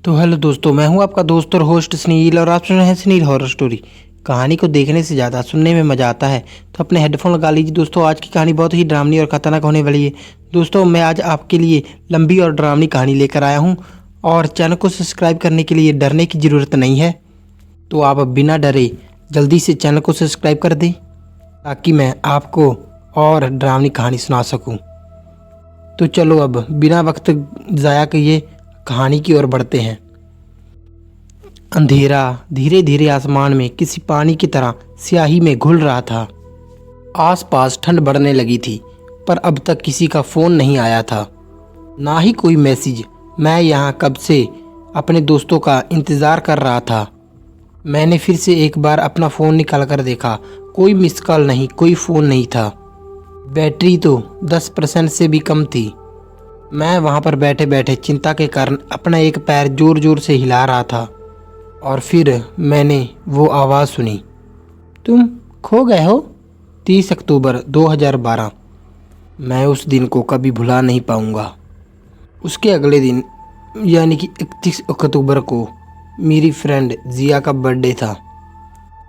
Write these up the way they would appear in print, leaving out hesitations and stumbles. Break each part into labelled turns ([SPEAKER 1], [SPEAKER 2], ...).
[SPEAKER 1] तो हेलो दोस्तों, मैं हूं आपका दोस्त और होस्ट स्नील और आप सुन रहे हैं स्नील हॉरर स्टोरी। कहानी को देखने से ज़्यादा सुनने में मज़ा आता है, तो अपने हेडफोन लगा लीजिए। दोस्तों, आज की कहानी बहुत ही डरावनी और खतरनाक होने वाली है। दोस्तों, मैं आज आपके लिए लंबी और डरावनी कहानी लेकर आया हूँ और चैनल को सब्सक्राइब करने के लिए डरने की ज़रूरत नहीं है। तो आप बिना डरे जल्दी से चैनल को सब्सक्राइब कर दें ताकि मैं आपको और डरावनी कहानी सुना सकूँ। तो चलो अब बिना वक्त ज़ाया किए कहानी की ओर बढ़ते हैं। अंधेरा धीरे धीरे आसमान में किसी पानी की तरह स्याही में घुल रहा था। आसपास ठंड बढ़ने लगी थी, पर अब तक किसी का फ़ोन नहीं आया था, ना ही कोई मैसेज। मैं यहाँ कब से अपने दोस्तों का इंतज़ार कर रहा था। मैंने फिर से एक बार अपना फ़ोन निकाल कर देखा। कोई मिस कॉल नहीं, कोई फ़ोन नहीं था। बैटरी तो 10% से भी कम थी। मैं वहाँ पर बैठे बैठे चिंता के कारण अपना एक पैर ज़ोर ज़ोर से हिला रहा था और फिर मैंने वो आवाज़ सुनी, तुम खो गए हो। 30 अक्टूबर 2012। मैं उस दिन को कभी भुला नहीं पाऊँगा। उसके अगले दिन यानी कि 31 अक्टूबर को मेरी फ्रेंड जिया का बर्थडे था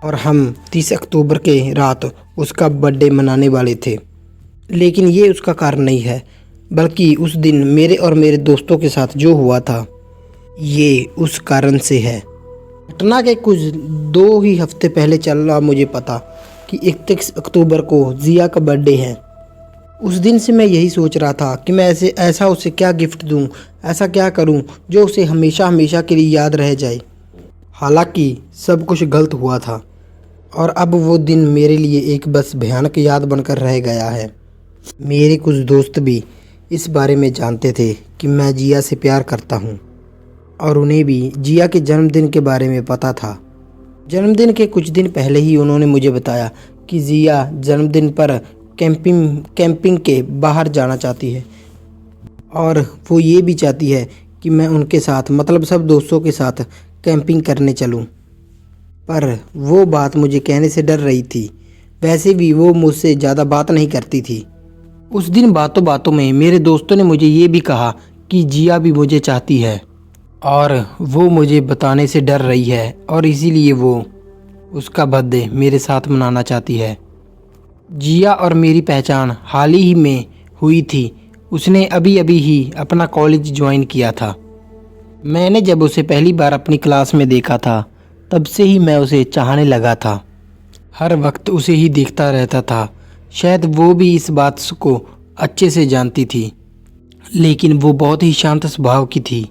[SPEAKER 1] और हम 30 अक्टूबर के रात उसका बर्थडे मनाने वाले थे। लेकिन ये उसका कारण नहीं है, बल्कि उस दिन मेरे और मेरे दोस्तों के साथ जो हुआ था ये उस कारण से है। घटना के कुछ 2 ही हफ्ते पहले चला मुझे पता कि 31 अक्टूबर को जिया का बर्थडे है। उस दिन से मैं यही सोच रहा था कि मैं ऐसा उसे क्या गिफ्ट दूं, ऐसा क्या करूं जो उसे हमेशा हमेशा के लिए याद रह जाए। हालांकि सब कुछ गलत हुआ था और अब वो दिन मेरे लिए एक बस भयानक याद बनकर रह गया है। मेरे कुछ दोस्त भी इस बारे में जानते थे कि मैं जिया से प्यार करता हूँ और उन्हें भी जिया के जन्मदिन के बारे में पता था। जन्मदिन के कुछ दिन पहले ही उन्होंने मुझे बताया कि जिया जन्मदिन पर कैंपिंग के बाहर जाना चाहती है और वो ये भी चाहती है कि मैं उनके साथ मतलब सब दोस्तों के साथ कैंपिंग करने चलूं। पर वो बात मुझे कहने से डर रही थी। वैसे भी वो मुझसे ज़्यादा बात नहीं करती थी। उस दिन बातों बातों में मेरे दोस्तों ने मुझे ये भी कहा कि जिया भी मुझे चाहती है और वो मुझे बताने से डर रही है और इसीलिए वो उसका बर्थडे मेरे साथ मनाना चाहती है। जिया और मेरी पहचान हाल ही में हुई थी। उसने अभी अभी ही अपना कॉलेज ज्वाइन किया था। मैंने जब उसे पहली बार अपनी क्लास में देखा था तब से ही मैं उसे चाहने लगा था। हर वक्त उसे ही देखता रहता था। शायद वो भी इस बात को अच्छे से जानती थी, लेकिन वो बहुत ही शांत स्वभाव की थी।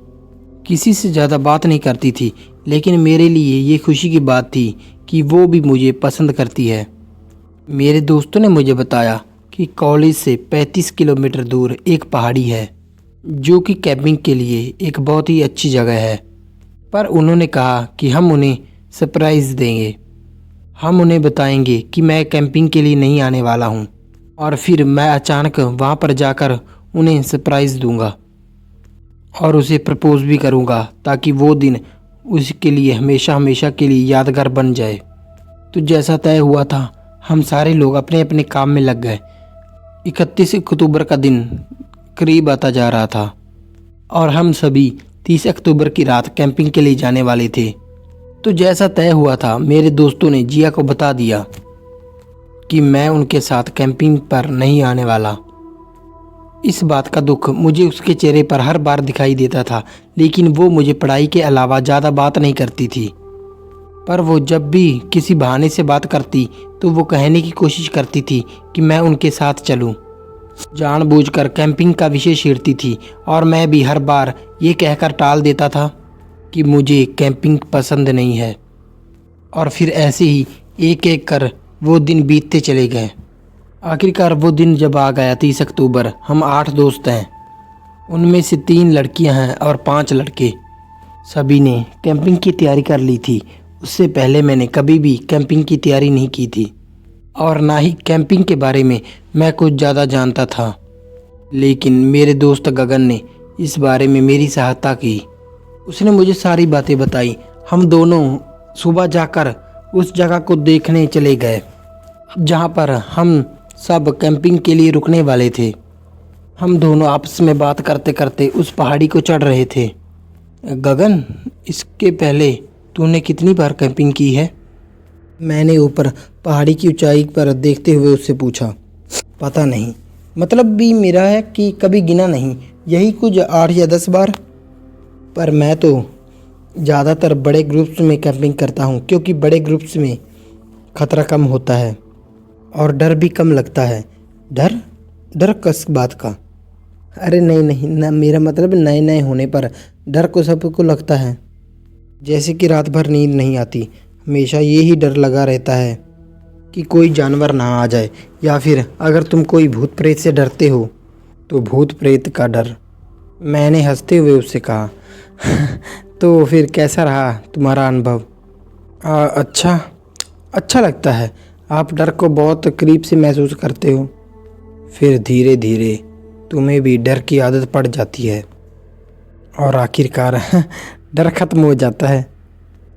[SPEAKER 1] किसी से ज़्यादा बात नहीं करती थी, लेकिन मेरे लिए ये खुशी की बात थी कि वो भी मुझे पसंद करती है। मेरे दोस्तों ने मुझे बताया कि कॉलेज से 35 किलोमीटर दूर एक पहाड़ी है जो कि कैंपिंग के लिए एक बहुत ही अच्छी जगह है। पर उन्होंने कहा कि हम उन्हें सरप्राइज़ देंगे। हम उन्हें बताएंगे कि मैं कैंपिंग के लिए नहीं आने वाला हूँ और फिर मैं अचानक वहाँ पर जाकर उन्हें सरप्राइज़ दूंगा और उसे प्रपोज भी करूँगा ताकि वो दिन उसके लिए हमेशा हमेशा के लिए यादगार बन जाए। तो जैसा तय हुआ था, हम सारे लोग अपने अपने काम में लग गए। 31 अक्टूबर का दिन करीब आता जा रहा था और हम सभी 30 अक्टूबर की रात कैंपिंग के लिए जाने वाले थे। तो जैसा तय हुआ था, मेरे दोस्तों ने जिया को बता दिया कि मैं उनके साथ कैंपिंग पर नहीं आने वाला। इस बात का दुख मुझे उसके चेहरे पर हर बार दिखाई देता था, लेकिन वो मुझे पढ़ाई के अलावा ज़्यादा बात नहीं करती थी। पर वो जब भी किसी बहाने से बात करती तो वो कहने की कोशिश करती थी कि मैं उनके साथ चलूं। जानबूझकर कैंपिंग का विषय छेड़ती थी और मैं भी हर बार ये कहकर टाल देता था कि मुझे कैंपिंग पसंद नहीं है। और फिर ऐसे ही एक एक कर वो दिन बीतते चले गए। आखिरकार वो दिन जब आ गया 30 अक्टूबर। हम 8 दोस्त हैं, उनमें से 3 लड़कियां हैं और 5 लड़के। सभी ने कैंपिंग की तैयारी कर ली थी। उससे पहले मैंने कभी भी कैंपिंग की तैयारी नहीं की थी और ना ही कैंपिंग के बारे में मैं कुछ ज़्यादा जानता था। लेकिन मेरे दोस्त गगन ने इस बारे में मेरी सहायता की। उसने मुझे सारी बातें बताई। हम दोनों सुबह जाकर उस जगह को देखने चले गए जहाँ पर हम सब कैंपिंग के लिए रुकने वाले थे। हम दोनों आपस में बात करते करते उस पहाड़ी को चढ़ रहे थे। गगन, इसके पहले तूने कितनी बार कैंपिंग की है? मैंने ऊपर पहाड़ी की ऊंचाई पर देखते हुए उससे पूछा। पता नहीं, मतलब भी मेरा है कि कभी गिना नहीं, यही कुछ 8 या 10 बार। पर मैं तो ज़्यादातर बड़े ग्रुप्स में कैंपिंग करता हूँ, क्योंकि बड़े ग्रुप्स में खतरा कम होता है और डर भी कम लगता है। डर? डर किस बात का? अरे नहीं नहीं ना, मेरा मतलब नए नए होने पर डर को सबको लगता है। जैसे कि रात भर नींद नहीं आती, हमेशा ये ही डर लगा रहता है कि कोई जानवर ना आ जाए, या फिर अगर तुम कोई भूत प्रेत से डरते हो तो भूत प्रेत का डर। मैंने हंसते हुए उससे कहा। तो फिर कैसा रहा तुम्हारा अनुभव? अच्छा लगता है। आप डर को बहुत करीब से महसूस करते हो। फिर धीरे धीरे तुम्हें भी डर की आदत पड़ जाती है और आखिरकार डर खत्म हो जाता है।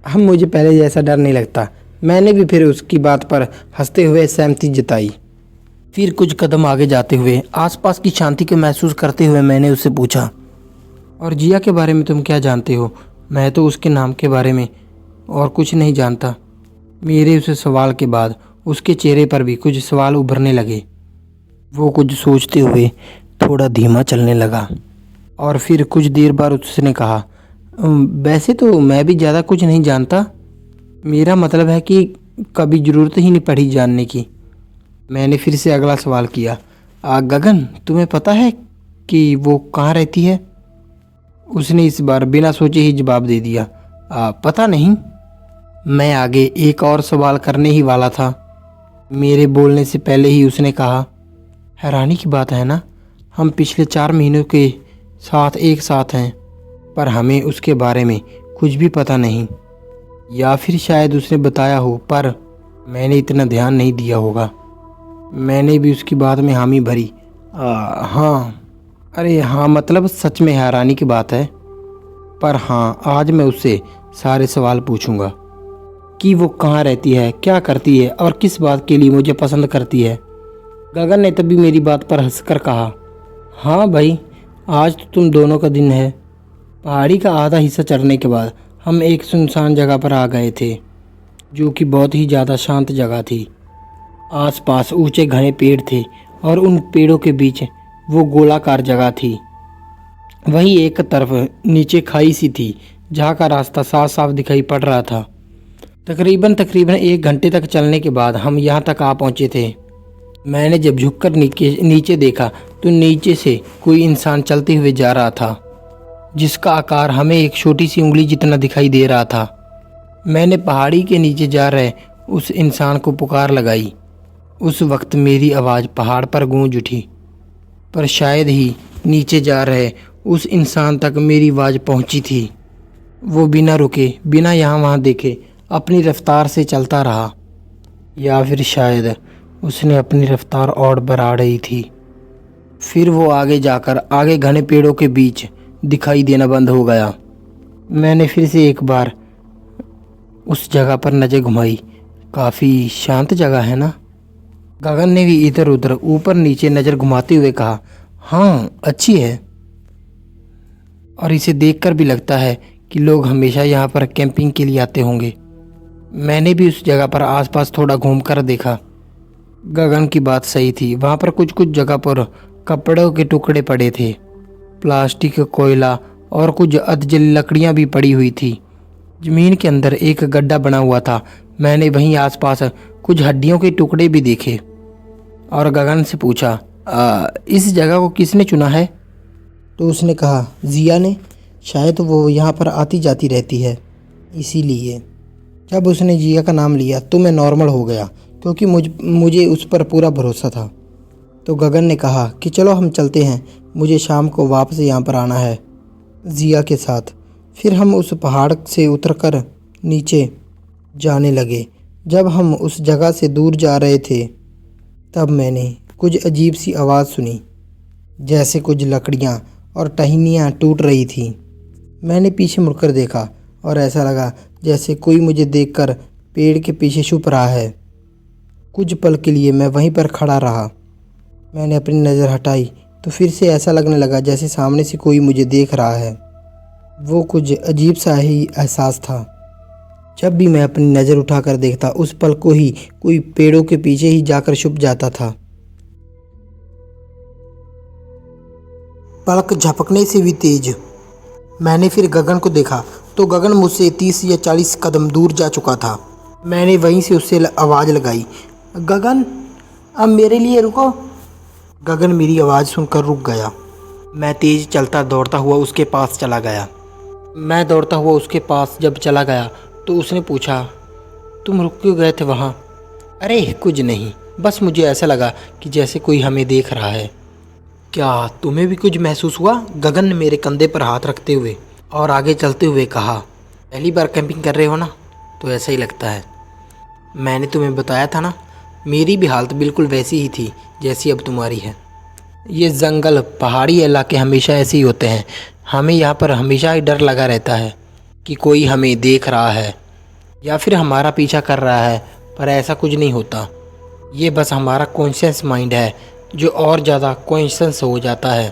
[SPEAKER 1] हम मुझे पहले जैसा डर नहीं लगता। मैंने भी फिर उसकी बात पर हंसते हुए सहमति जताई। फिर कुछ कदम आगे जाते हुए आसपास की शांति को महसूस करते हुए मैंने उससे पूछा, और जिया के बारे में तुम क्या जानते हो? मैं तो उसके नाम के बारे में और कुछ नहीं जानता। मेरे उस सवाल के बाद उसके चेहरे पर भी कुछ सवाल उभरने लगे। वो कुछ सोचते हुए थोड़ा धीमा चलने लगा और फिर कुछ देर बाद उसने कहा, वैसे तो मैं भी ज़्यादा कुछ नहीं जानता। मेरा मतलब है कि कभी ज़रूरत ही नहीं पड़ी जानने की। मैंने फिर से अगला सवाल किया, गगन, तुम्हें पता है कि वो कहाँ रहती है? उसने इस बार बिना सोचे ही जवाब दे दिया, पता नहीं। मैं आगे एक और सवाल करने ही वाला था। मेरे बोलने से पहले ही उसने कहा, हैरानी की बात है ना, हम पिछले 4 महीनों के साथ एक साथ हैं, पर हमें उसके बारे में कुछ भी पता नहीं। या फिर शायद उसने बताया हो, पर मैंने इतना ध्यान नहीं दिया होगा। मैंने भी उसकी बात में हामी भरी। हाँ, अरे हाँ, मतलब सच में हैरानी की बात है। पर हाँ, आज मैं उससे सारे सवाल पूछूंगा कि वो कहाँ रहती है, क्या करती है और किस बात के लिए मुझे पसंद करती है। गगन ने तभी मेरी बात पर हंसकर कहा, हाँ भाई, आज तो तुम दोनों का दिन है। पहाड़ी का आधा हिस्सा चढ़ने के बाद हम एक सुनसान जगह पर आ गए थे, जो कि बहुत ही ज़्यादा शांत जगह थी। आसपास ऊंचे घने पेड़ थे और उन पेड़ों के बीच वो गोलाकार जगह थी। वहीं एक तरफ नीचे खाई सी थी, जहाँ का रास्ता साफ साफ दिखाई पड़ रहा था। तकरीबन 1 घंटे तक चलने के बाद हम यहाँ तक आ पहुँचे थे। मैंने जब झुककर नीचे देखा तो नीचे से कोई इंसान चलते हुए जा रहा था, जिसका आकार हमें एक छोटी सी उंगली जितना दिखाई दे रहा था। मैंने पहाड़ी के नीचे जा रहे उस इंसान को पुकार लगाई। उस वक्त मेरी आवाज़ पहाड़ पर गूंज उठी, पर शायद ही नीचे जा रहे उस इंसान तक मेरी आवाज़ पहुंची थी। वो बिना रुके, बिना यहाँ वहाँ देखे अपनी रफ्तार से चलता रहा, या फिर शायद उसने अपनी रफ्तार और बढ़ा रही थी। फिर वो आगे जाकर आगे घने पेड़ों के बीच दिखाई देना बंद हो गया। मैंने फिर से एक बार उस जगह पर नज़र घुमाई। काफ़ी शांत जगह है ना? गगन ने भी इधर उधर ऊपर नीचे नज़र घुमाते हुए कहा, हाँ, अच्छी है। और इसे देखकर भी लगता है कि लोग हमेशा यहाँ पर कैंपिंग के लिए आते होंगे। मैंने भी उस जगह पर आसपास थोड़ा घूमकर देखा। गगन की बात सही थी। वहाँ पर कुछ कुछ जगह पर कपड़ों के टुकड़े पड़े थे, प्लास्टिक, कोयला और कुछ अधजली लकड़ियाँ भी पड़ी हुई थी। ज़मीन के अंदर एक गड्ढा बना हुआ था। मैंने वहीं आसपास कुछ हड्डियों के टुकड़े भी देखे और गगन से पूछा, इस जगह को किसने चुना है? तो उसने कहा, जिया ने। शायद वो यहाँ पर आती जाती रहती है, इसीलिए। जब उसने जिया का नाम लिया तो मैं नॉर्मल हो गया, क्योंकि मुझे उस पर पूरा भरोसा था। तो गगन ने कहा कि चलो हम चलते हैं, मुझे शाम को वापस यहाँ पर आना है जिया के साथ। फिर हम उस पहाड़ से उतरकर नीचे जाने लगे। जब हम उस जगह से दूर जा रहे थे तब मैंने कुछ अजीब सी आवाज़ सुनी, जैसे कुछ लकड़ियाँ और टहनियाँ टूट रही थी। मैंने पीछे मुड़कर देखा और ऐसा लगा जैसे कोई मुझे देखकर पेड़ के पीछे छुप रहा है। कुछ पल के लिए मैं वहीं पर खड़ा रहा। मैंने अपनी नज़र हटाई तो फिर से ऐसा लगने लगा जैसे सामने से कोई मुझे देख रहा है। वो कुछ अजीब सा ही एहसास था। जब भी मैं अपनी नज़र उठाकर देखता उस पल को ही कोई पेड़ों के पीछे ही जाकर छुप जाता था। पलक झपकने से भी तेज मैंने फिर गगन को देखा तो गगन मुझसे 30 या 40 कदम दूर जा चुका था। मैंने वहीं से उससे आवाज़ लगाई, गगन अब मेरे लिए रुको। गगन मेरी आवाज़ सुनकर रुक गया। मैं तेज़ चलता दौड़ता हुआ उसके पास चला गया। मैं दौड़ता हुआ उसके पास जब चला गया तो उसने पूछा, तुम रुक क्यों गए थे वहाँ? अरे कुछ नहीं, बस मुझे ऐसा लगा कि जैसे कोई हमें देख रहा है। क्या तुम्हें भी कुछ महसूस हुआ? गगन ने मेरे कंधे पर हाथ रखते हुए और आगे चलते हुए कहा, पहली बार कैंपिंग कर रहे हो ना, तो ऐसा ही लगता है। मैंने तुम्हें बताया था ना, मेरी भी हालत बिल्कुल वैसी ही थी जैसी अब तुम्हारी है। ये जंगल पहाड़ी इलाके हमेशा ऐसे ही होते हैं। हमें यहाँ पर हमेशा ही डर लगा रहता है कि कोई हमें देख रहा है या फिर हमारा पीछा कर रहा है, पर ऐसा कुछ नहीं होता। ये बस हमारा कॉन्शियस माइंड है जो और ज़्यादा कॉन्शियस हो जाता है।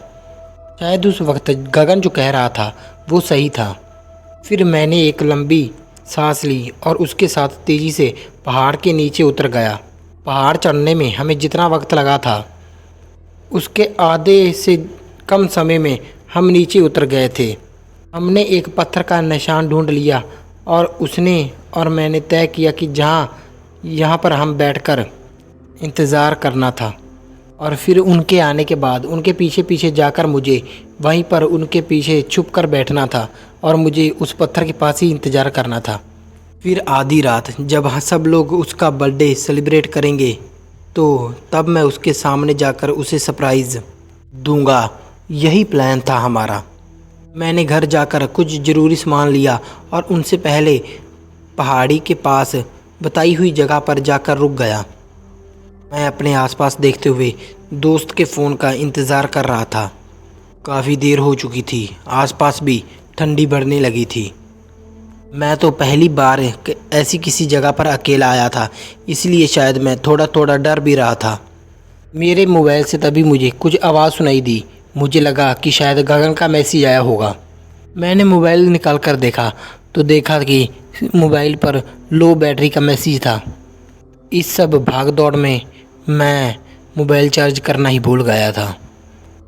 [SPEAKER 1] शायद उस वक्त गगन जो कह रहा था वो सही था। फिर मैंने एक लंबी सांस ली और उसके साथ तेज़ी से पहाड़ के नीचे उतर गया। पहाड़ चढ़ने में हमें जितना वक्त लगा था उसके आधे से कम समय में हम नीचे उतर गए थे। हमने एक पत्थर का निशान ढूंढ लिया और उसने और मैंने तय किया कि यहाँ पर हम बैठकर इंतज़ार करना था और फिर उनके आने के बाद उनके पीछे पीछे जाकर मुझे वहीं पर उनके पीछे छुप कर बैठना था और मुझे उस पत्थर के पास ही इंतज़ार करना था। फिर आधी रात जब सब लोग उसका बर्थडे सेलिब्रेट करेंगे तो तब मैं उसके सामने जाकर उसे सरप्राइज़ दूंगा। यही प्लान था हमारा। मैंने घर जाकर कुछ ज़रूरी सामान लिया और उनसे पहले पहाड़ी के पास बताई हुई जगह पर जाकर रुक गया। मैं अपने आसपास देखते हुए दोस्त के फ़ोन का इंतज़ार कर रहा था। काफ़ी देर हो चुकी थी, आसपास भी ठंडी बढ़ने लगी थी। मैं तो पहली बार ऐसी किसी जगह पर अकेला आया था, इसलिए शायद मैं थोड़ा थोड़ा डर भी रहा था। मेरे मोबाइल से तभी मुझे कुछ आवाज़ सुनाई दी। मुझे लगा कि शायद गगन का मैसेज आया होगा। मैंने मोबाइल निकाल कर देखा तो देखा कि मोबाइल पर लो बैटरी का मैसेज था। इस सब भाग दौड़ में मैं मोबाइल चार्ज करना ही भूल गया था।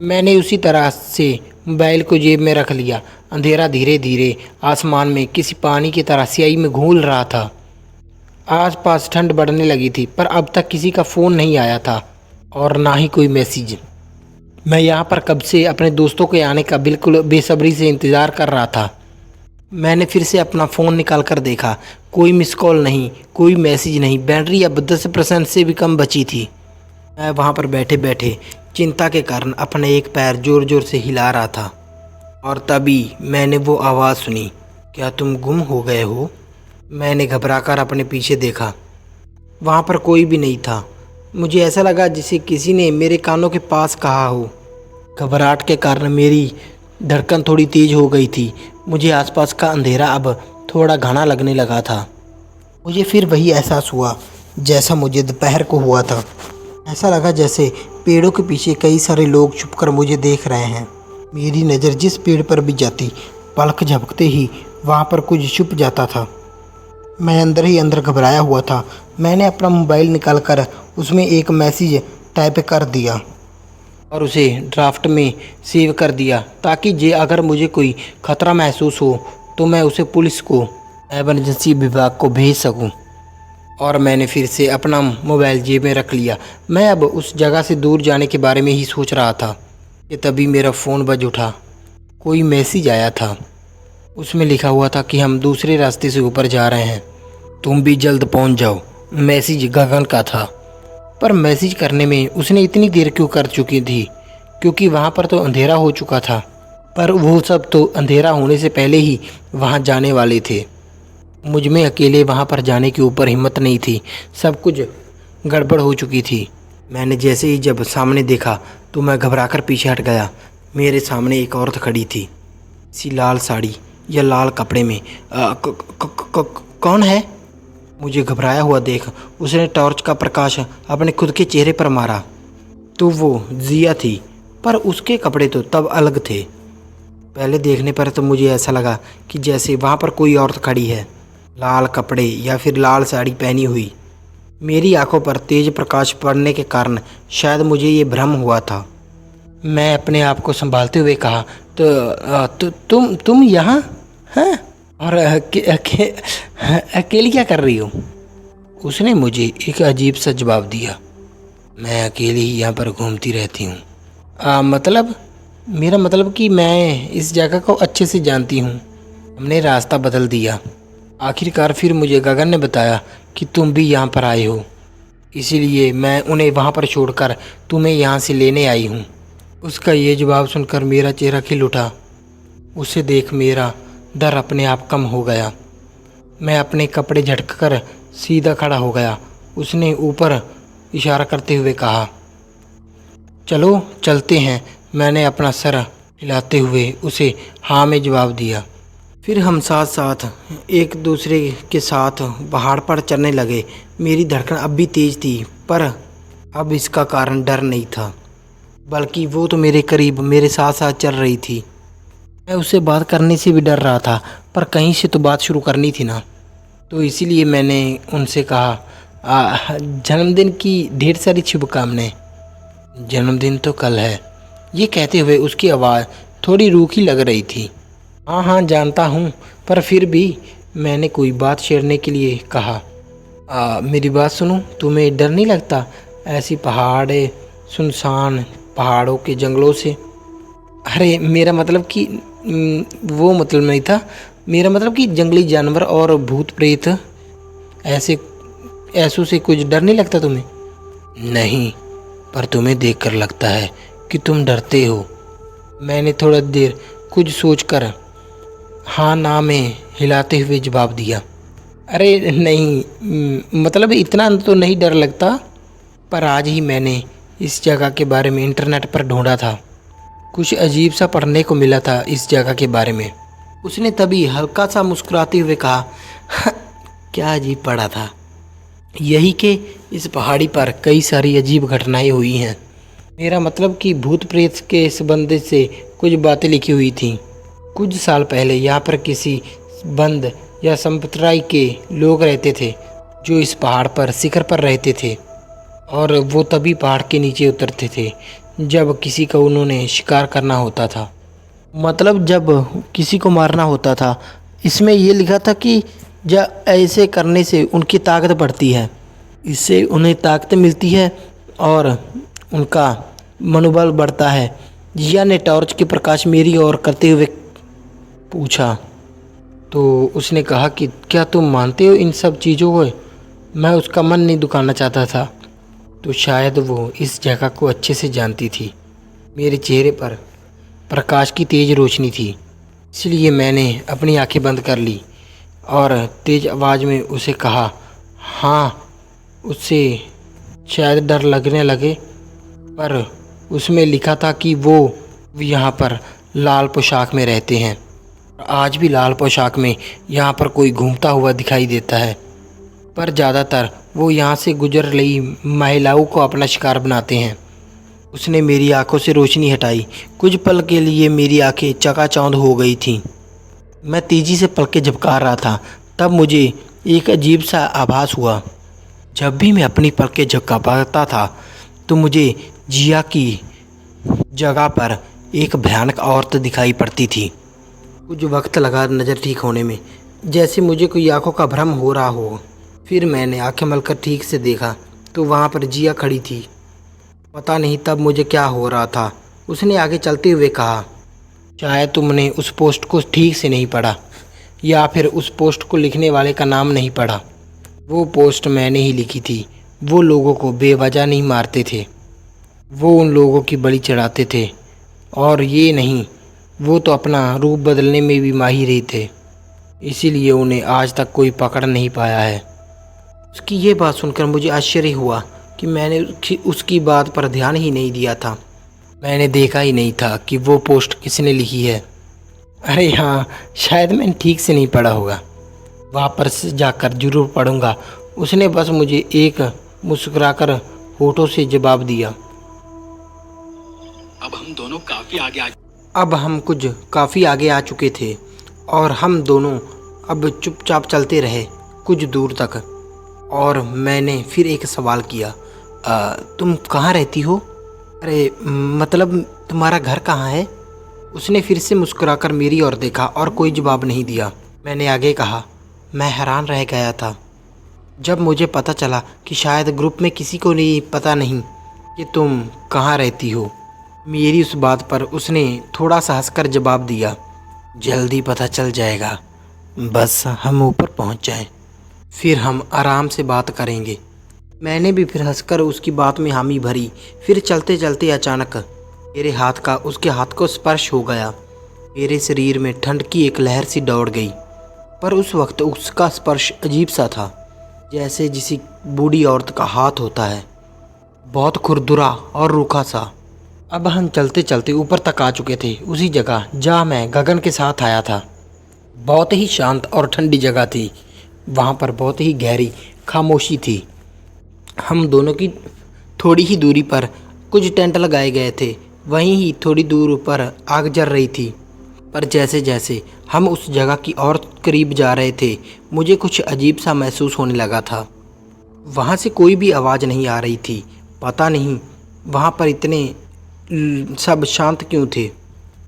[SPEAKER 1] मैंने उसी तरह से मोबाइल को जेब में रख लिया। अंधेरा धीरे धीरे आसमान में किसी पानी की तरह स्याही में घूल रहा था। आसपास ठंड बढ़ने लगी थी, पर अब तक किसी का फ़ोन नहीं आया था और ना ही कोई मैसेज। मैं यहाँ पर कब से अपने दोस्तों के आने का बिल्कुल बेसब्री से इंतज़ार कर रहा था। मैंने फिर से अपना फ़ोन निकाल कर देखा, कोई मिस कॉल नहीं, कोई मैसेज नहीं। बैटरी अब 10% से भी कम बची थी। मैं वहाँ पर बैठे बैठे चिंता के कारण अपने एक पैर ज़ोर ज़ोर से हिला रहा था और तभी मैंने वो आवाज़ सुनी, क्या तुम गुम हो गए हो? मैंने घबराकर अपने पीछे देखा, वहाँ पर कोई भी नहीं था। मुझे ऐसा लगा जैसे किसी ने मेरे कानों के पास कहा हो। घबराहट के कारण मेरी धड़कन थोड़ी तेज़ हो गई थी। मुझे आसपास का अंधेरा अब थोड़ा घना लगने लगा था। मुझे फिर वही एहसास हुआ जैसा मुझे दोपहर को हुआ था। ऐसा लगा जैसे पेड़ों के पीछे कई सारे लोग छुपकर मुझे देख रहे हैं। मेरी नज़र जिस पेड़ पर भी जाती, पलक झपकते ही वहाँ पर कुछ छुप जाता था। मैं अंदर ही अंदर घबराया हुआ था। मैंने अपना मोबाइल निकालकर उसमें एक मैसेज टाइप कर दिया और उसे ड्राफ्ट में सेव कर दिया ताकि अगर मुझे कोई ख़तरा महसूस हो तो मैं उसे पुलिस को, एमरजेंसी विभाग को भेज सकूं। और मैंने फिर से अपना मोबाइल जेब में रख लिया। मैं अब उस जगह से दूर जाने के बारे में ही सोच रहा था कि तभी मेरा फ़ोन बज उठा। कोई मैसेज आया था। उसमें लिखा हुआ था कि हम दूसरे रास्ते से ऊपर जा रहे हैं, तुम भी जल्द पहुंच जाओ। मैसेज गगन का था, पर मैसेज करने में उसने इतनी देर क्यों कर चुकी थी? क्योंकि वहाँ पर तो अंधेरा हो चुका था, पर वो सब तो अंधेरा होने से पहले ही वहाँ जाने वाले थे। मुझ में अकेले वहाँ पर जाने के ऊपर हिम्मत नहीं थी। सब कुछ गड़बड़ हो चुकी थी। मैंने जैसे ही जब सामने देखा तो मैं घबराकर पीछे हट गया। मेरे सामने एक औरत खड़ी थी, सी लाल साड़ी या लाल कपड़े में। कौन है? मुझे घबराया हुआ देख उसने टॉर्च का प्रकाश अपने खुद के चेहरे पर मारा तो वो जिया थी, पर उसके कपड़े तो तब अलग थे। पहले देखने पर तो मुझे ऐसा लगा कि जैसे वहाँ पर कोई औरत खड़ी है, लाल कपड़े या फिर लाल साड़ी पहनी हुई। मेरी आंखों पर तेज प्रकाश पड़ने के कारण शायद मुझे ये भ्रम हुआ था। मैं अपने आप को संभालते हुए कहा, तो तुम यहाँ हैं और अकेली क्या कर रही हो? उसने मुझे एक अजीब सा जवाब दिया, मैं अकेली ही यहाँ पर घूमती रहती हूँ। मतलब? मेरा मतलब कि मैं इस जगह को अच्छे से जानती हूँ। हमने रास्ता बदल दिया। आखिरकार फिर मुझे गगन ने बताया कि तुम भी यहाँ पर आए हो, इसीलिए मैं उन्हें वहाँ पर छोड़कर तुम्हें यहाँ से लेने आई हूँ। उसका ये जवाब सुनकर मेरा चेहरा खिल उठा। उसे देख मेरा डर अपने आप कम हो गया। मैं अपने कपड़े झटककर सीधा खड़ा हो गया। उसने ऊपर इशारा करते हुए कहा, चलो चलते हैं। मैंने अपना सर हिलाते हुए उसे हाँ में जवाब दिया। फिर हम साथ साथ एक दूसरे के साथ पहाड़ पर चढ़ने लगे। मेरी धड़कन अब भी तेज़ थी, पर अब इसका कारण डर नहीं था, बल्कि वो तो मेरे करीब मेरे साथ साथ चल रही थी। मैं उससे बात करने से भी डर रहा था, पर कहीं से तो बात शुरू करनी थी ना। तो इसीलिए मैंने उनसे कहा, जन्मदिन की ढेर सारी शुभकामनाएं। जन्मदिन तो कल है। ये कहते हुए उसकी आवाज़ थोड़ी रूखी लग रही थी। हाँ हाँ जानता हूँ, पर फिर भी मैंने कोई बात छेड़ने के लिए कहा, मेरी बात सुनो, तुम्हें डर नहीं लगता ऐसी पहाड़े सुनसान पहाड़ों के जंगलों से? अरे मेरा मतलब कि वो मतलब नहीं था। मेरा मतलब कि जंगली जानवर और भूत प्रेत ऐसों से कुछ डर नहीं लगता तुम्हें? नहीं, पर तुम्हें देखकर लगता है कि तुम डरते हो। मैंने थोड़ा देर कुछ सोचकर हाँ ना में हिलाते हुए जवाब दिया। अरे नहीं, मतलब इतना तो नहीं डर लगता, पर आज ही मैंने इस जगह के बारे में इंटरनेट पर ढूंढा था। कुछ अजीब सा पढ़ने को मिला था इस जगह के बारे में। उसने तभी हल्का सा मुस्कुराते हुए कहा, क्या अजीब पढ़ा था? यही कि इस पहाड़ी पर कई सारी अजीब घटनाएं हुई हैं। मेरा मतलब कि भूत प्रेत के संबंध से कुछ बातें लिखी हुई थी। कुछ साल पहले यहाँ पर किसी बंद या संप्रदाय के लोग रहते थे जो इस पहाड़ पर शिखर पर रहते थे, और वो तभी पहाड़ के नीचे उतरते थे जब किसी का उन्होंने शिकार करना होता था। मतलब जब किसी को मारना होता था। इसमें ये लिखा था कि जब ऐसे करने से उनकी ताकत बढ़ती है, इससे उन्हें ताकत मिलती है और उनका मनोबल बढ़ता है। जिया ने टॉर्च के प्रकाश मेरी ओर करते हुए पूछा। तो उसने कहा कि क्या तुम मानते हो इन सब चीज़ों को? मैं उसका मन नहीं दुखाना चाहता था, तो शायद वो इस जगह को अच्छे से जानती थी। मेरे चेहरे पर प्रकाश की तेज़ रोशनी थी, इसलिए मैंने अपनी आंखें बंद कर ली और तेज़ आवाज़ में उसे कहा, हाँ। उससे शायद डर लगने लगे, पर उसमें लिखा था कि वो यहाँ पर लाल पोशाक में रहते हैं। आज भी लाल पोशाक में यहाँ पर कोई घूमता हुआ दिखाई देता है, पर ज़्यादातर वो यहाँ से गुजर रही महिलाओं को अपना शिकार बनाते हैं। उसने मेरी आंखों से रोशनी हटाई। कुछ पल के लिए मेरी आंखें चकाचौंध हो गई थीं। मैं तेज़ी से पलकें झपका रहा था, तब मुझे एक अजीब सा आभास हुआ। जब भी मैं अपनी पलकें झपकाता था तो मुझे जिया की जगह पर एक भयानक औरत दिखाई पड़ती थी। कुछ वक्त लगा नज़र ठीक होने में, जैसे मुझे कोई आंखों का भ्रम हो रहा हो। फिर मैंने आंखें मलकर ठीक से देखा तो वहाँ पर जिया खड़ी थी। पता नहीं तब मुझे क्या हो रहा था। उसने आगे चलते हुए कहा, शायद तुमने उस पोस्ट को ठीक से नहीं पढ़ा, या फिर उस पोस्ट को लिखने वाले का नाम नहीं पढ़ा। वो पोस्ट मैंने ही लिखी थी। वो लोगों को बेवजह नहीं मारते थे, वो उन लोगों की बलि चढ़ाते थे। और ये नहीं, वो तो अपना रूप बदलने में भी माहिर ही थे, इसीलिए उन्हें आज तक कोई पकड़ नहीं पाया है। उसकी ये बात सुनकर मुझे आश्चर्य हुआ कि मैंने उसकी बात पर ध्यान ही नहीं दिया था। मैंने देखा ही नहीं था कि वो पोस्ट किसने लिखी है। अरे हाँ, शायद मैंने ठीक से नहीं पढ़ा होगा, वापस जाकर ज़रूर पढ़ूंगा। उसने बस मुझे एक मुस्कुराकर होठों से जवाब दिया।
[SPEAKER 2] अब हम दोनों काफी आगे आ
[SPEAKER 1] अब हम कुछ काफ़ी आगे आ चुके थे और हम दोनों अब चुपचाप चलते रहे कुछ दूर तक। और मैंने फिर एक सवाल किया, तुम कहाँ रहती हो? अरे मतलब तुम्हारा घर कहाँ है? उसने फिर से मुस्कुराकर मेरी ओर देखा और कोई जवाब नहीं दिया। मैंने आगे कहा, मैं हैरान रह गया था जब मुझे पता चला कि शायद ग्रुप में किसी को नहीं पता नहीं कि तुम कहाँ रहती हो। मेरी उस बात पर उसने थोड़ा सा हंसकर जवाब दिया, जल्दी पता चल जाएगा, बस हम ऊपर पहुँच जाएं, फिर हम आराम से बात करेंगे। मैंने भी फिर हंसकर उसकी बात में हामी भरी। फिर चलते चलते अचानक मेरे हाथ का उसके हाथ को स्पर्श हो गया। मेरे शरीर में ठंड की एक लहर सी दौड़ गई, पर उस वक्त उसका स्पर्श अजीब सा था, जैसे किसी बूढ़ी औरत का हाथ होता है, बहुत खुरदुरा और रूखा सा। अब हम चलते चलते ऊपर तक आ चुके थे, उसी जगह जहाँ मैं गगन के साथ आया था। बहुत ही शांत और ठंडी जगह थी। वहाँ पर बहुत ही गहरी खामोशी थी। हम दोनों की थोड़ी ही दूरी पर कुछ टेंट लगाए गए थे। वहीं ही थोड़ी दूर पर आग जल रही थी। पर जैसे जैसे हम उस जगह की और करीब जा रहे थे, मुझे कुछ अजीब सा महसूस होने लगा था। वहाँ से कोई भी आवाज़ नहीं आ रही थी। पता नहीं वहाँ पर इतने सब शांत क्यों थे,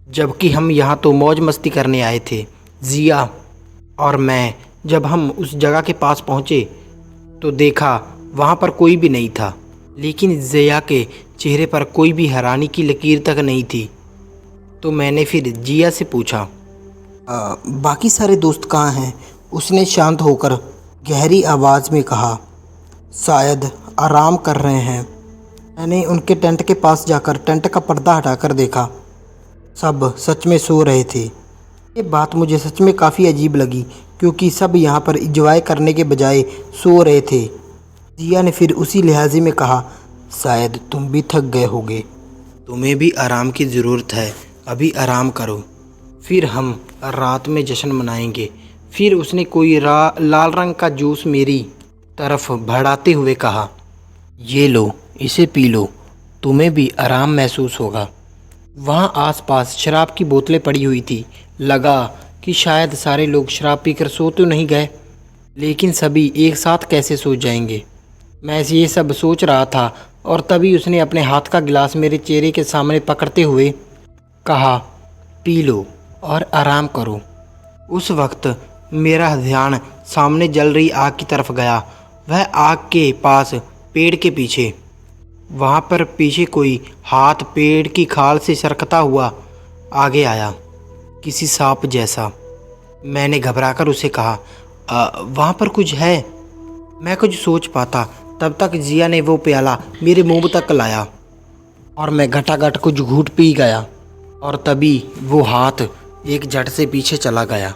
[SPEAKER 1] जबकि हम यहाँ तो मौज मस्ती करने आए थे। जिया और मैं जब हम उस जगह के पास पहुँचे तो देखा वहाँ पर कोई भी नहीं था, लेकिन जिया के चेहरे पर कोई भी हैरानी की लकीर तक नहीं थी। तो मैंने फिर जिया से पूछा, बाकी सारे दोस्त कहाँ हैं? उसने शांत होकर गहरी आवाज़ में कहा, शायद आराम कर रहे हैं। मैंने उनके टेंट के पास जाकर टेंट का पर्दा हटाकर देखा, सब सच में सो रहे थे। ये बात मुझे सच में काफ़ी अजीब लगी, क्योंकि सब यहाँ पर इंजॉय करने के बजाय सो रहे थे। जिया ने फिर उसी लिहाजे में कहा, शायद तुम भी थक गए होगे, तुम्हें भी आराम की ज़रूरत है, अभी आराम करो, फिर हम रात में जश्न मनाएंगे। फिर उसने कोई लाल रंग का जूस मेरी तरफ बढ़ाते हुए कहा, ये लो, इसे पी लो, तुम्हें भी आराम महसूस होगा। वहाँ आसपास शराब की बोतलें पड़ी हुई थी। लगा कि शायद सारे लोग शराब पीकर सो तो नहीं गए, लेकिन सभी एक साथ कैसे सो जाएंगे। मैं ये सब सोच रहा था और तभी उसने अपने हाथ का गिलास मेरे चेहरे के सामने पकड़ते हुए कहा, पी लो और आराम करो। उस वक्त मेरा ध्यान सामने जल रही आग की तरफ गया। वह आग के पास पेड़ के पीछे, वहाँ पर पीछे कोई हाथ पेड़ की खाल से सरकता हुआ आगे आया, किसी सांप जैसा। मैंने घबराकर उसे कहा, वहाँ पर कुछ है। मैं कुछ सोच पाता तब तक जिया ने वो प्याला मेरे मुंह तक लाया और मैं घटाघट कुछ घूंट पी गया, और तभी वो हाथ एक झट से पीछे चला गया।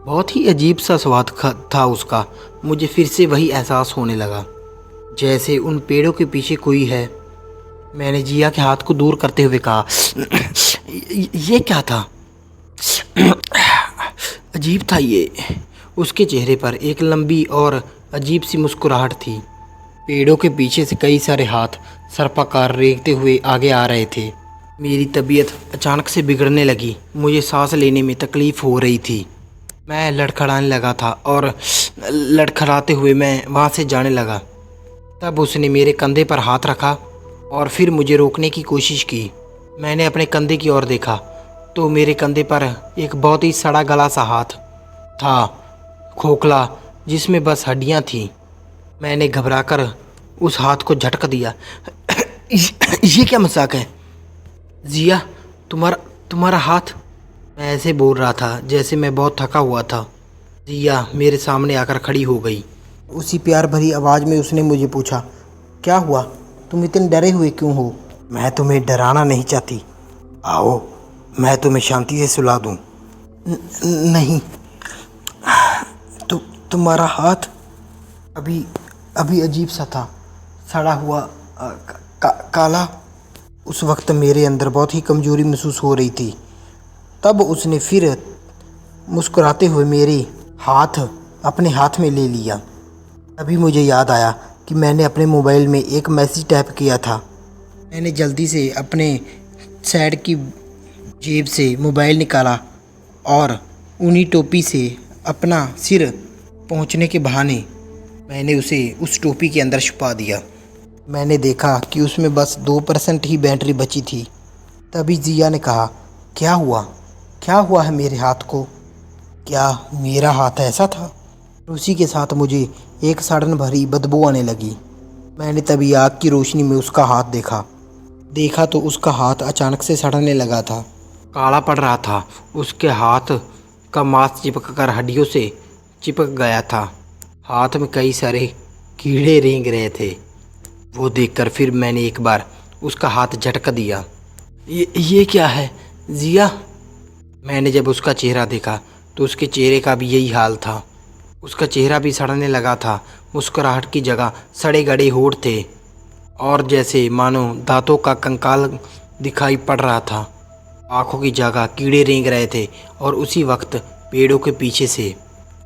[SPEAKER 1] बहुत ही अजीब सा स्वाद था उसका। मुझे फिर से वही एहसास होने लगा जैसे उन पेड़ों के पीछे कोई है। मैंने जिया के हाथ को दूर करते हुए कहा, ये क्या था? अजीब था ये। उसके चेहरे पर एक लंबी और अजीब सी मुस्कुराहट थी। पेड़ों के पीछे से कई सारे हाथ सर्पाकार रेंगते हुए आगे आ रहे थे। मेरी तबीयत अचानक से बिगड़ने लगी। मुझे सांस लेने में तकलीफ़ हो रही थी। मैं लड़खड़ाने लगा था और लड़खड़ाते हुए मैं वहाँ से जाने लगा। तब उसने मेरे कंधे पर हाथ रखा और फिर मुझे रोकने की कोशिश की। मैंने अपने कंधे की ओर देखा तो मेरे कंधे पर एक बहुत ही सड़ा गला सा हाथ था, खोखला, जिसमें बस हड्डियाँ थीं। मैंने घबराकर उस हाथ को झटक दिया। ये क्या मजाक है? जिया, तुम्हारा हाथ। मैं ऐसे बोल रहा था जैसे मैं बहुत थका हुआ था। जिया मेरे सामने आकर खड़ी हो गई। उसी प्यार भरी आवाज़ में उसने मुझे पूछा, क्या हुआ? तुम इतने डरे हुए क्यों हो? मैं तुम्हें डराना नहीं चाहती, आओ मैं तुम्हें शांति से सुला दूँ। नहीं, तुम्हारा हाथ अभी अजीब सा था, सड़ा हुआ, काला। उस वक्त मेरे अंदर बहुत ही कमज़ोरी महसूस हो रही थी। तब उसने फिर मुस्कुराते हुए मेरे हाथ अपने हाथ में ले लिया। अभी मुझे याद आया कि मैंने अपने मोबाइल में एक मैसेज टाइप किया था। मैंने जल्दी से अपने साइड की जेब से मोबाइल निकाला और ऊनी टोपी से अपना सिर पहुंचने के बहाने मैंने उसे उस टोपी के अंदर छुपा दिया। मैंने देखा कि उसमें बस 2% ही बैटरी बची थी। तभी जिया ने कहा, क्या हुआ? क्या हुआ है मेरे हाथ को? क्या मेरा हाथ ऐसा था? उसी के साथ मुझे एक सड़न भरी बदबू आने लगी। मैंने तभी आग की रोशनी में उसका हाथ देखा तो उसका हाथ अचानक से सड़ने लगा था, काला पड़ रहा था। उसके हाथ का मांस चिपक कर हड्डियों से चिपक गया था। हाथ में कई सारे कीड़े रेंग रहे थे। वो देखकर फिर मैंने एक बार उसका हाथ झटका दिया। ये क्या है जिया? मैंने जब उसका चेहरा देखा तो उसके चेहरे का भी यही हाल था। उसका चेहरा भी सड़ने लगा था। मुस्कुराहट की जगह सड़े गड़े होंठ थे और जैसे मानो दांतों का कंकाल दिखाई पड़ रहा था। आंखों की जगह कीड़े रेंग रहे थे और उसी वक्त पेड़ों के पीछे से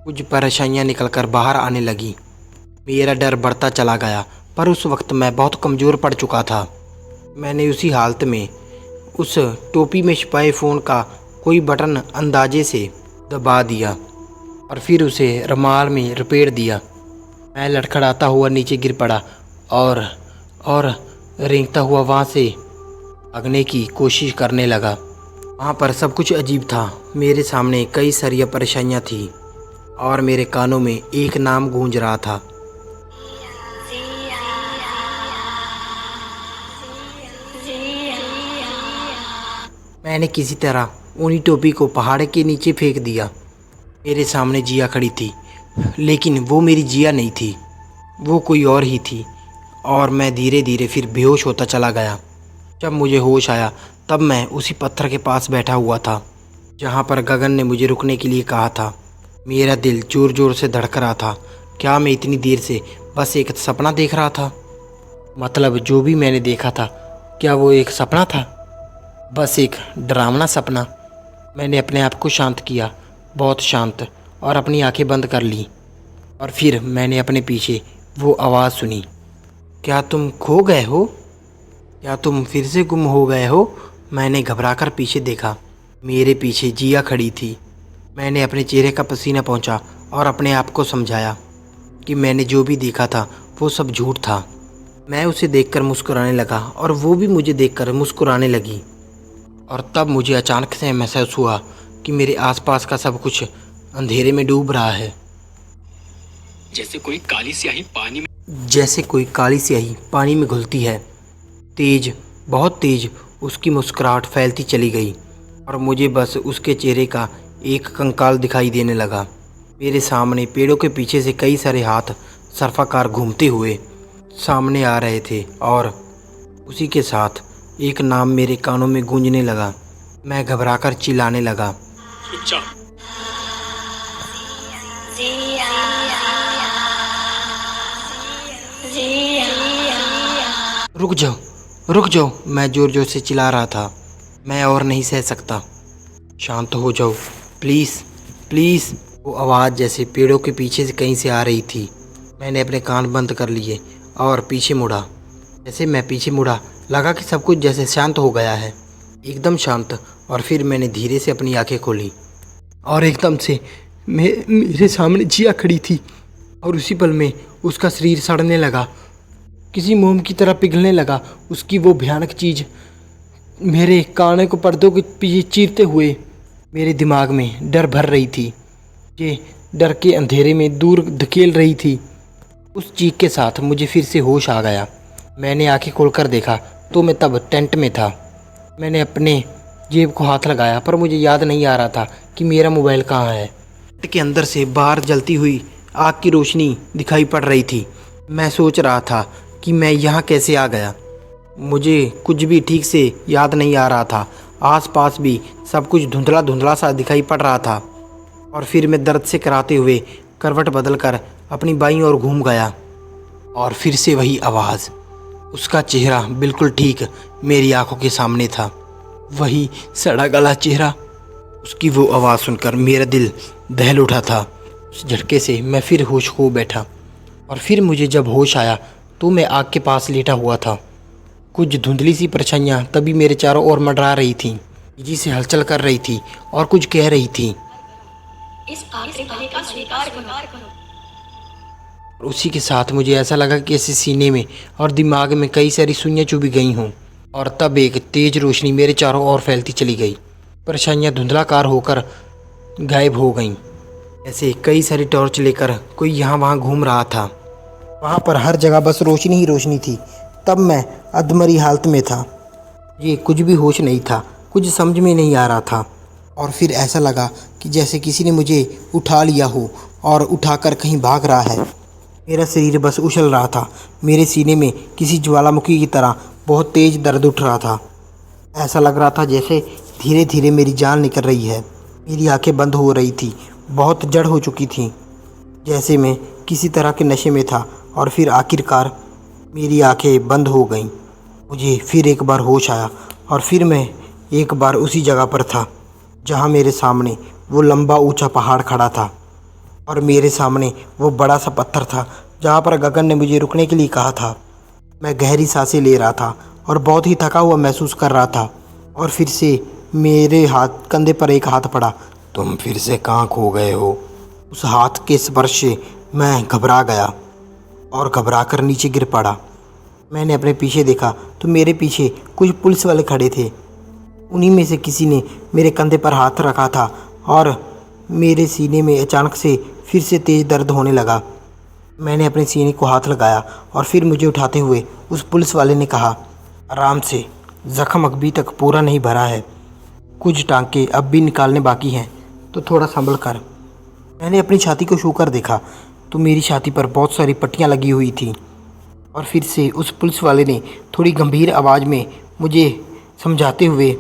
[SPEAKER 1] कुछ परेशानियां निकलकर बाहर आने लगी। मेरा डर बढ़ता चला गया, पर उस वक्त मैं बहुत कमज़ोर पड़ चुका था। मैंने उसी हालत में उस टोपी में छुपाए फ़ोन का कोई बटन अंदाजे से दबा दिया और फिर उसे रुमाल में लपेट दिया। मैं लड़खड़ाता हुआ नीचे गिर पड़ा और रेंगता हुआ वहाँ से भागने की कोशिश करने लगा। वहाँ पर सब कुछ अजीब था। मेरे सामने कई सारी परेशानियाँ थी और मेरे कानों में एक नाम गूंज रहा था। मैंने किसी तरह ऊनी टोपी को पहाड़ के नीचे फेंक दिया। मेरे सामने जिया खड़ी थी, लेकिन वो मेरी जिया नहीं थी, वो कोई और ही थी। और मैं धीरे धीरे फिर बेहोश होता चला गया। जब मुझे होश आया तब मैं उसी पत्थर के पास बैठा हुआ था जहाँ पर गगन ने मुझे रुकने के लिए कहा था। मेरा दिल ज़ोर ज़ोर से धड़क रहा था। क्या मैं इतनी देर से बस एक सपना देख रहा था? मतलब जो भी मैंने देखा था, क्या वो एक सपना था? बस एक डरावना सपना? मैंने अपने आप को शांत किया, बहुत शांत, और अपनी आंखें बंद कर ली। और फिर मैंने अपने पीछे वो आवाज़ सुनी, क्या तुम खो गए हो? क्या तुम फिर से गुम हो गए हो? मैंने घबराकर पीछे देखा। मेरे पीछे जिया खड़ी थी। मैंने अपने चेहरे का पसीना पोंछा और अपने आप को समझाया कि मैंने जो भी देखा था वो सब झूठ था। मैं उसे देखकर मुस्कुराने लगा और वो भी मुझे देखकर मुस्कुराने लगी। और तब मुझे अचानक से महसूस हुआ कि मेरे आसपास का सब कुछ अंधेरे में डूब रहा है,
[SPEAKER 2] जैसे कोई काली स्याही
[SPEAKER 1] पानी में घुलती है। तेज, बहुत तेज उसकी मुस्कुराहट फैलती चली गई और मुझे बस उसके चेहरे का एक कंकाल दिखाई देने लगा। मेरे सामने पेड़ों के पीछे से कई सारे हाथ सर्पाकार घूमते हुए सामने आ रहे थे और उसी के साथ एक नाम मेरे कानों में गूंजने लगा। मैं घबराकर चिल्लाने लगा,
[SPEAKER 2] चुपचाप।
[SPEAKER 1] रुक जाओ, मैं ज़ोर ज़ोर से चिल्ला रहा था। मैं और नहीं सह सकता, शांत हो जाओ प्लीज़ प्लीज़। वो आवाज़ जैसे पेड़ों के पीछे से कहीं से आ रही थी। मैंने अपने कान बंद कर लिए और पीछे मुड़ा। जैसे मैं पीछे मुड़ा, लगा कि सब कुछ जैसे शांत हो गया है, एकदम शांत। और फिर मैंने धीरे से अपनी आंखें खोली और एकदम से मेरे सामने जिया खड़ी थी और उसी पल में उसका शरीर सड़ने लगा, किसी मोम की तरह पिघलने लगा। उसकी वो भयानक चीज़ मेरे कानों को पर्दों के पीछे चीरते हुए मेरे दिमाग में डर भर रही थी। ये डर के अंधेरे में दूर धकेल रही थी। उस चीख के साथ मुझे फिर से होश आ गया। मैंने आंखें खोलकर देखा तो मैं तब टेंट में था। मैंने अपने जेब को हाथ लगाया, पर मुझे याद नहीं आ रहा था कि मेरा मोबाइल कहाँ है। टेंट के अंदर से बाहर जलती हुई आग की रोशनी दिखाई पड़ रही थी। मैं सोच रहा था कि मैं यहाँ कैसे आ गया। मुझे कुछ भी ठीक से याद नहीं आ रहा था। आसपास भी सब कुछ धुंधला धुंधला सा दिखाई पड़ रहा था। और फिर मैं दर्द से कराते हुए करवट बदलकर अपनी बाईं ओर घूम गया और फिर से वही आवाज़। उसका चेहरा बिल्कुल ठीक मेरी आंखों के सामने था, वही सड़ा गला चेहरा। उसकी वो आवाज़ सुनकर मेरा दिल दहल उठा था। उस झटके से मैं फिर होश खो बैठा और फिर मुझे जब होश आया तो मैं आग के पास लेटा हुआ था। कुछ धुंधली सी परछाइयाँ तभी मेरे चारों ओर मंडरा रही थीं। तेजी से हलचल कर रही थी और कुछ कह रही थी।
[SPEAKER 3] इस आखिरी पल का स्वीकार करो।
[SPEAKER 1] और उसी के साथ मुझे ऐसा लगा कि ऐसे सीने में और दिमाग में कई सारी सुइयां चुभी गई हों। और तब एक तेज रोशनी मेरे चारों ओर फैलती चली गई। परछाइयाँ धुंधलाकार होकर गायब हो गईं। ऐसे कई सारी टॉर्च लेकर कोई यहाँ वहाँ घूम रहा था। वहाँ पर हर जगह बस रोशनी ही रोशनी थी। तब मैं अधमरी हालत में था। ये कुछ भी होश नहीं था, कुछ समझ में नहीं आ रहा था। और फिर ऐसा लगा कि जैसे किसी ने मुझे उठा लिया हो और उठाकर कहीं भाग रहा है। मेरा शरीर बस उछल रहा था। मेरे सीने में किसी ज्वालामुखी की तरह बहुत तेज़ दर्द उठ रहा था। ऐसा लग रहा था जैसे धीरे धीरे मेरी जान निकल रही है। मेरी आंखें बंद हो रही थी, बहुत जड़ हो चुकी थी, जैसे मैं किसी तरह के नशे में था। और फिर आखिरकार मेरी आंखें बंद हो गईं। मुझे फिर एक बार होश आया और फिर मैं एक बार उसी जगह पर था जहाँ मेरे सामने वो लंबा ऊंचा पहाड़ खड़ा था। और मेरे सामने वो बड़ा सा पत्थर था जहाँ पर गगन ने मुझे रुकने के लिए कहा था। मैं गहरी सांसें ले रहा था और बहुत ही थका हुआ महसूस कर रहा था। और फिर से मेरे कंधे पर एक हाथ पड़ा। तुम फिर से कहाँ खो गए हो? उस हाथ के स्पर्श से मैं घबरा गया और घबरा कर नीचे गिर पड़ा। मैंने अपने पीछे देखा तो मेरे पीछे कुछ पुलिस वाले खड़े थे। उन्हीं में से किसी ने मेरे कंधे पर हाथ रखा था और मेरे सीने में अचानक से फिर से तेज़ दर्द होने लगा। मैंने अपने सीने को हाथ लगाया और फिर मुझे उठाते हुए उस पुलिस वाले ने कहा, आराम से, ज़ख्म अभी तक पूरा नहीं भरा है, कुछ टांके अब भी निकालने बाकी हैं, तो थोड़ा संभल कर। मैंने अपनी छाती को छू कर देखा तो मेरी छाती पर बहुत सारी पट्टियाँ लगी हुई थी। और फिर से उस पुलिस वाले ने थोड़ी गंभीर आवाज़ में मुझे समझाते हुए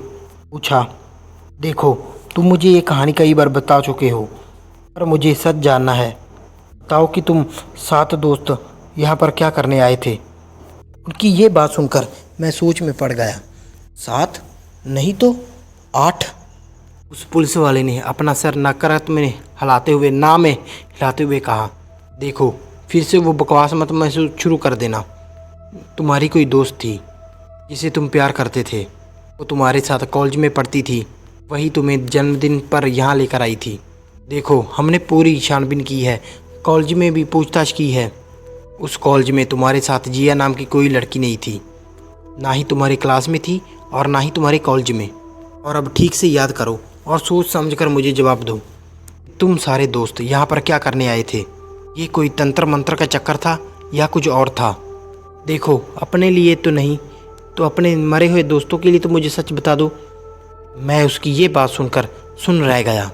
[SPEAKER 1] पूछा, देखो, तुम मुझे ये कहानी कई बार बता चुके हो, पर मुझे सच जानना है। बताओ कि तुम 7 दोस्त यहाँ पर क्या करने आए थे? उनकी ये बात सुनकर मैं सोच में पड़ गया। 7 नहीं तो 8। उस पुलिस वाले ने अपना सर नकारात्मक में हिलाते हुए कहा, देखो, फिर से वो बकवास मत महसूस शुरू कर देना। तुम्हारी कोई दोस्त थी जिसे तुम प्यार करते थे, वो तुम्हारे साथ कॉलेज में पढ़ती थी, वही तुम्हें जन्मदिन पर यहाँ लेकर आई थी। देखो, हमने पूरी छानबीन की है, कॉलेज में भी पूछताछ की है। उस कॉलेज में तुम्हारे साथ जिया नाम की कोई लड़की नहीं थी, ना ही तुम्हारी क्लास में थी और ना ही तुम्हारे कॉलेज में। और अब ठीक से याद करो और सोच समझकर मुझे जवाब दो, तुम सारे दोस्त यहाँ पर क्या करने आए थे? ये कोई तंत्र मंत्र का चक्कर था या कुछ और था? देखो, अपने लिए तो नहीं तो अपने मरे हुए दोस्तों के लिए तो मुझे सच बता दो। मैं उसकी ये बात सुनकर सुन रह गया।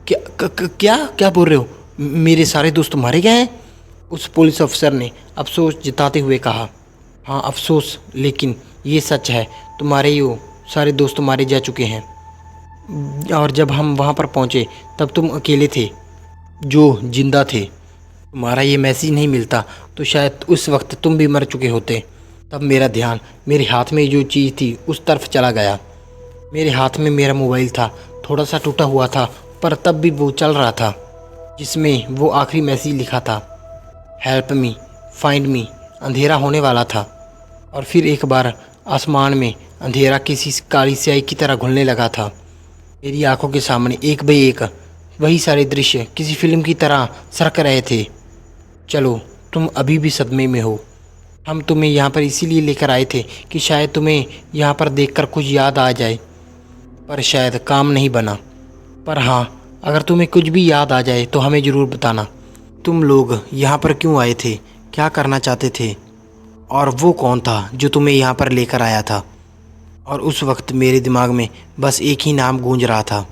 [SPEAKER 1] क्या बोल रहे हो? मेरे सारे दोस्त मारे गए हैं? उस पुलिस अफसर ने अफसोस जताते हुए कहा, हाँ अफसोस, लेकिन ये सच है, तुम्हारे ये सारे दोस्त मारे जा चुके हैं। और जब हम वहाँ पर पहुँचे तब तुम अकेले थे जो जिंदा थे। तुम्हारा ये मैसेज नहीं मिलता तो शायद उस वक्त तुम भी मर चुके होते। तब मेरा ध्यान मेरे हाथ में जो चीज़ थी उस तरफ चला गया। मेरे हाथ में मेरा मोबाइल था, थोड़ा सा टूटा हुआ था, पर तब भी वो चल रहा था, जिसमें वो आखिरी मैसेज लिखा था, हेल्प मी, फाइंड मी। अंधेरा होने वाला था और फिर एक बार आसमान में अंधेरा किसी काली स्याही की तरह घुलने लगा था। मेरी आंखों के सामने एक बाई एक वही सारे दृश्य किसी फिल्म की तरह सरक रहे थे। चलो, तुम अभी भी सदमे में हो। हम तुम्हें यहाँ पर इसीलिए लेकर आए थे कि शायद तुम्हें यहाँ पर देखकर कुछ याद आ जाए, पर शायद काम नहीं बना। पर हाँ, अगर तुम्हें कुछ भी याद आ जाए तो हमें ज़रूर बताना। तुम लोग यहाँ पर क्यों आए थे, क्या करना चाहते थे, और वो कौन था जो तुम्हें यहाँ पर लेकर आया था? और उस वक्त मेरे दिमाग में बस एक ही नाम गूंज रहा था,